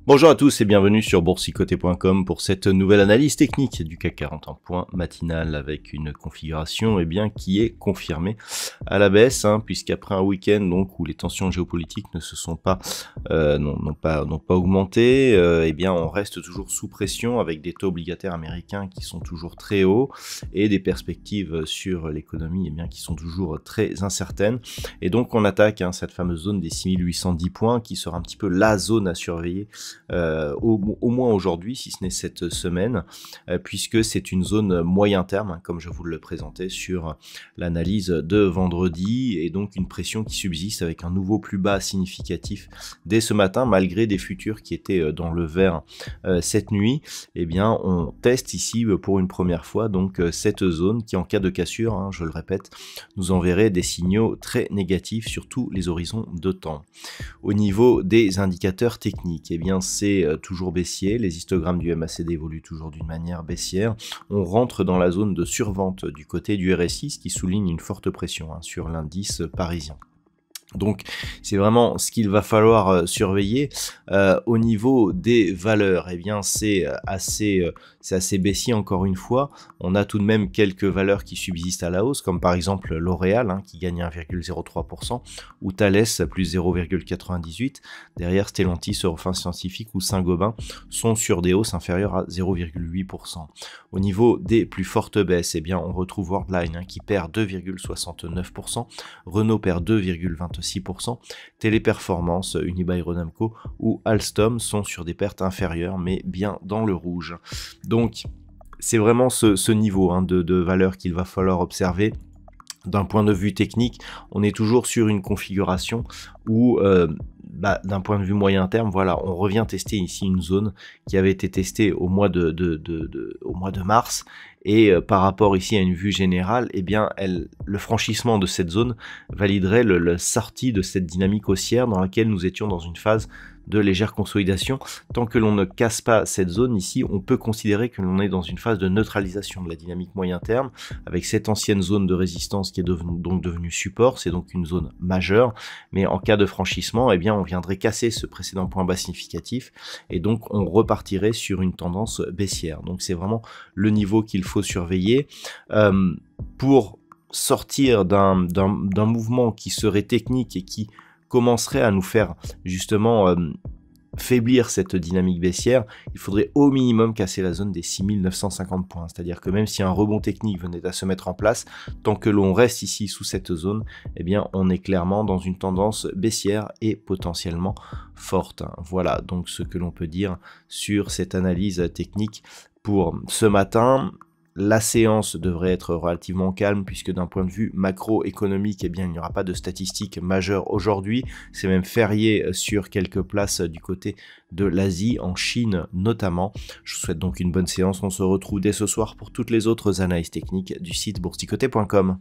Bonjour à tous et bienvenue sur boursicoté.com pour cette nouvelle analyse technique du CAC 40 en point matinal avec une configuration qui est confirmée à la baisse, puisqu'après un week-end donc où les tensions géopolitiques ne se sont pas n'ont pas augmenté, on reste toujours sous pression avec des taux obligataires américains qui sont toujours très hauts et des perspectives sur l'économie qui sont toujours très incertaines. Et donc on attaque cette fameuse zone des 6810 points qui sera un petit peu la zone à surveiller au moins aujourd'hui, si ce n'est cette semaine, puisque c'est une zone moyen terme, comme je vous le présentais sur l'analyse de vendredi, et donc une pression qui subsiste avec un nouveau plus bas significatif dès ce matin, malgré des futurs qui étaient dans le vert cette nuit. On teste ici pour une première fois donc cette zone qui, en cas de cassure, je le répète, nous enverrait des signaux très négatifs sur tous les horizons de temps. Au niveau des indicateurs techniques, c'est toujours baissier, les histogrammes du MACD évoluent toujours d'une manière baissière. On rentre dans la zone de survente du côté du RSI, ce qui souligne une forte pression sur l'indice parisien. Donc c'est vraiment ce qu'il va falloir surveiller. Au niveau des valeurs, c'est assez baissier encore une fois. On a tout de même quelques valeurs qui subsistent à la hausse, comme par exemple L'Oréal qui gagne 1,03%, ou Thales plus 0,98%. Derrière Stellantis, Eurofins Scientifique ou Saint-Gobain sont sur des hausses inférieures à 0,8%. Au niveau des plus fortes baisses, on retrouve Worldline qui perd 2,69%, Renault perd 2,26%, Téléperformance, Unibail-Rodamco ou Alstom sont sur des pertes inférieures mais bien dans le rouge. Donc c'est vraiment ce niveau de valeur qu'il va falloir observer. D'un point de vue technique, on est toujours sur une configuration où d'un point de vue moyen terme, on revient tester ici une zone qui avait été testée au mois de mars, et par rapport ici à une vue générale, le franchissement de cette zone validerait la sortie de cette dynamique haussière dans laquelle nous étions dans une phase de légère consolidation. Tant que l'on ne casse pas cette zone ici, on peut considérer que l'on est dans une phase de neutralisation de la dynamique moyen terme, avec cette ancienne zone de résistance qui est devenue support. C'est donc une zone majeure, mais en cas de franchissement, on viendrait casser ce précédent point bas significatif, et donc on repartirait sur une tendance baissière. Donc c'est vraiment le niveau qu'il faut surveiller pour sortir d'un mouvement qui serait technique et qui commencerait à nous faire justement faiblir cette dynamique baissière. Il faudrait au minimum casser la zone des 6950 points. C'est-à-dire que même si un rebond technique venait à se mettre en place, tant que l'on reste ici sous cette zone, on est clairement dans une tendance baissière et potentiellement forte. Voilà donc ce que l'on peut dire sur cette analyse technique pour ce matin. La séance devrait être relativement calme puisque d'un point de vue macroéconomique, il n'y aura pas de statistiques majeures aujourd'hui. C'est même férié sur quelques places du côté de l'Asie, en Chine notamment. Je vous souhaite donc une bonne séance. On se retrouve dès ce soir pour toutes les autres analyses techniques du site boursicoté.com.